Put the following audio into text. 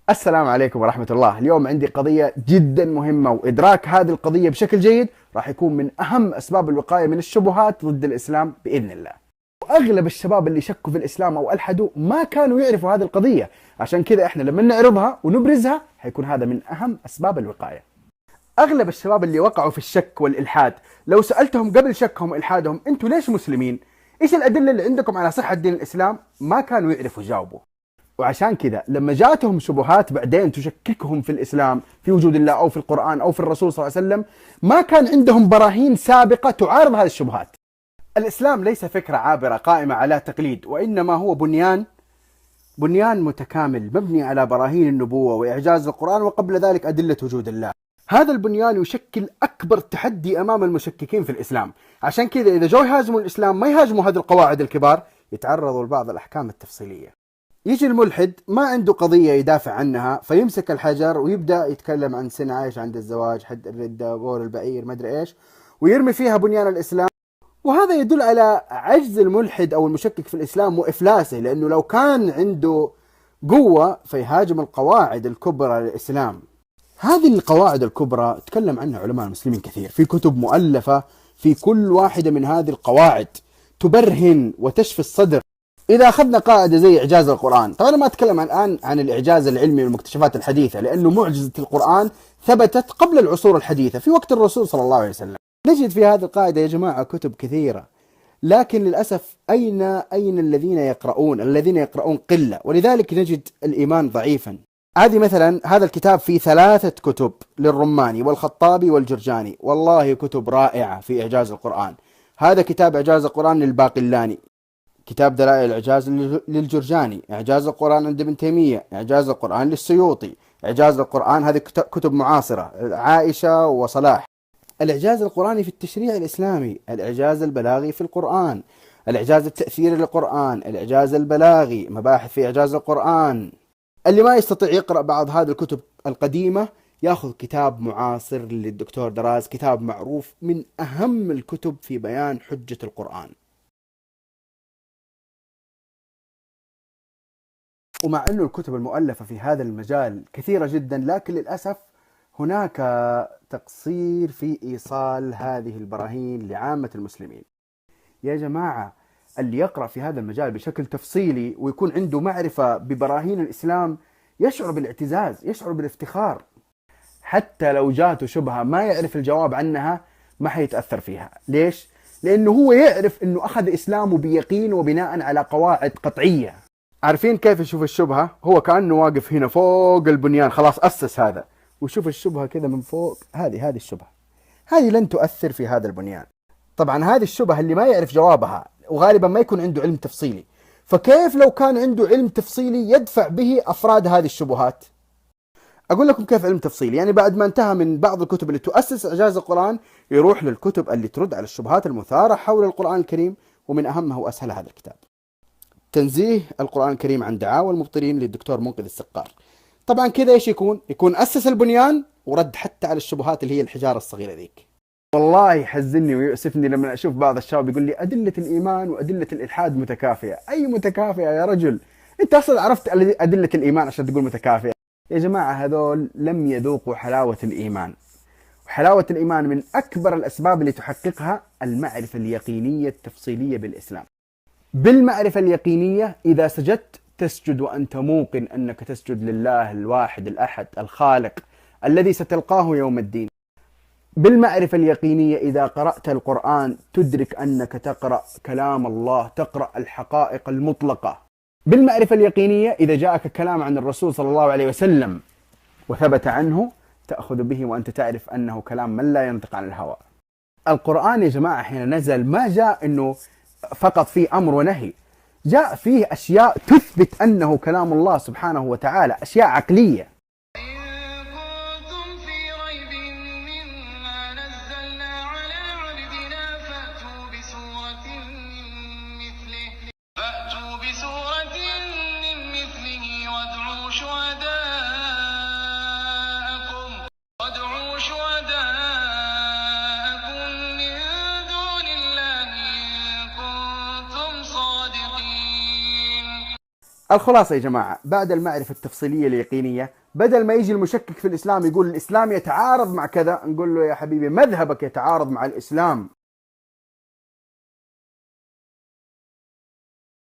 السلام عليكم ورحمة الله. اليوم عندي قضية جدا مهمة، وإدراك هذه القضية بشكل جيد راح يكون من أهم أسباب الوقاية من الشبهات ضد الإسلام بإذن الله. وأغلب الشباب اللي شكوا في الإسلام أو ألحدوا ما كانوا يعرفوا هذه القضية، عشان كذا إحنا لما نعرضها ونبرزها حيكون هذا من أهم أسباب الوقاية. أغلب الشباب اللي وقعوا في الشك والإلحاد لو سألتهم قبل شكهم وإلحادهم أنتوا ليش مسلمين؟ إيش الأدلة اللي عندكم على صحة دين الإسلام؟ ما كانوا يعرفوا يجاوبوا. وعشان كذا لما جاتهم شبهات بعدين تشككهم في الإسلام، في وجود الله أو في القرآن أو في الرسول صلى الله عليه وسلم، ما كان عندهم براهين سابقة تعارض هذه الشبهات. الإسلام ليس فكرة عابرة قائمة على تقليد، وإنما هو بنيان متكامل مبني على براهين النبوة وإعجاز القرآن، وقبل ذلك أدلة وجود الله. هذا البنيان يشكل أكبر تحدي أمام المشككين في الإسلام. عشان كذا إذا جو يهاجموا الإسلام ما يهاجموا هذه القواعد الكبار، يتعرضوا لبعض الأحكام التفصيلية. يجي الملحد ما عنده قضية يدافع عنها فيمسك الحجر ويبدأ يتكلم عن سن عايش عند الزواج، حد الردة، بول البعير، مدري إيش، ويرمي فيها بنيان الإسلام. وهذا يدل على عجز الملحد أو المشكك في الإسلام وإفلاسه، لأنه لو كان عنده قوة فيهاجم القواعد الكبرى للإسلام. هذه القواعد الكبرى تكلم عنها علماء المسلمين كثير في كتب مؤلفة، في كل واحدة من هذه القواعد تبرهن وتشفي الصدر. إذا أخذنا قاعدة زي إعجاز القرآن، طبعا أنا ما أتكلم الآن عن الإعجاز العلمي والمكتشفات الحديثة، لأنه معجزة القرآن ثبتت قبل العصور الحديثة في وقت الرسول صلى الله عليه وسلم. نجد في هذه القاعدة يا جماعة كتب كثيرة، لكن للأسف أين الذين يقرؤون؟ الذين يقرؤون قلة، ولذلك نجد الإيمان ضعيفا. هذه مثلا هذا الكتاب فيه 3 كتب للرماني والخطابي والجرجاني، والله كتب رائعة في إعجاز القرآن. هذا كتاب إعجاز القرآن للباقلاني، كتاب دلائل الإعجاز للجرجاني، إعجاز القرآن عند ابن تيمية، إعجاز القرآن للسيوطي، إعجاز القرآن هذه كتب معاصرة عائشة وصلاح. الإعجاز القرآني في التشريع الإسلامي، الإعجاز البلاغي في القرآن، الإعجاز التأثيري للقرآن، الإعجاز البلاغي، مباحث في إعجاز القرآن. اللي ما يستطيع يقرأ بعض هذه الكتب القديمة يأخذ كتاب معاصر للدكتور دراز، كتاب معروف من أهم الكتب في بيان حجة القرآن. ومع أنه الكتب المؤلفة في هذا المجال كثيرة جدا، لكن للأسف هناك تقصير في إيصال هذه البراهين لعامة المسلمين. يا جماعة، اللي يقرأ في هذا المجال بشكل تفصيلي ويكون عنده معرفة ببراهين الإسلام يشعر بالاعتزاز، يشعر بالافتخار. حتى لو جاته شبهة ما يعرف الجواب عنها ما حيتأثر فيها. ليش؟ لأنه هو يعرف أنه أخذ إسلامه بيقين وبناء على قواعد قطعية. عارفين كيف يشوف الشبهة؟ هو كأنه واقف هنا فوق البنيان، خلاص أسس هذا، وشوف الشبهة كذا من فوق. هذه الشبهة، هذه لن تؤثر في هذا البنيان. طبعا هذه الشبهة اللي ما يعرف جوابها وغالبا ما يكون عنده علم تفصيلي، فكيف لو كان عنده علم تفصيلي يدفع به أفراد هذه الشبهات؟ أقول لكم كيف علم تفصيلي. يعني بعد ما انتهى من بعض الكتب اللي تؤسس إعجاز القرآن يروح للكتب اللي ترد على الشبهات المثارة حول القرآن الكريم، ومن أهمها وأسهل هذا الكتاب تنزيه القرآن الكريم عن دعاوى المبطلين للدكتور منقذ السقار. طبعا كذا ايش يكون أسس البنيان ورد حتى على الشبهات اللي هي الحجارة الصغيرة ذيك. والله يحزنني ويؤسفني لما أشوف بعض الشباب يقول لي أدلة الإيمان وأدلة الإلحاد متكافئة. أي متكافئة يا رجل؟ أنت أصلا عرفت أدلة الإيمان عشان تقول متكافئة؟ يا جماعة، هذول لم يذوقوا حلاوة الإيمان. وحلاوة الإيمان من أكبر الأسباب اللي تحققها المعرفة اليقينية التفصيلية بالإسلام. بالمعرفة اليقينية إذا سجدت تسجد وأنت موقن أنك تسجد لله الواحد الأحد الخالق الذي ستلقاه يوم الدين. بالمعرفة اليقينية إذا قرأت القرآن تدرك أنك تقرأ كلام الله، تقرأ الحقائق المطلقة. بالمعرفة اليقينية إذا جاءك كلام عن الرسول صلى الله عليه وسلم وثبت عنه تأخذ به وأنت تعرف أنه كلام من لا ينطق عن الهوى. القرآن يا جماعة حين نزل ما جاء أنه فقط فيه أمر ونهي، جاء فيه أشياء تثبت أنه كلام الله سبحانه وتعالى، أشياء عقلية. الخلاصة يا جماعة، بعد المعرفة التفصيلية اليقينية، بدل ما يجي المشكك في الإسلام يقول الإسلام يتعارض مع كذا، نقول له يا حبيبي مذهبك يتعارض مع الإسلام.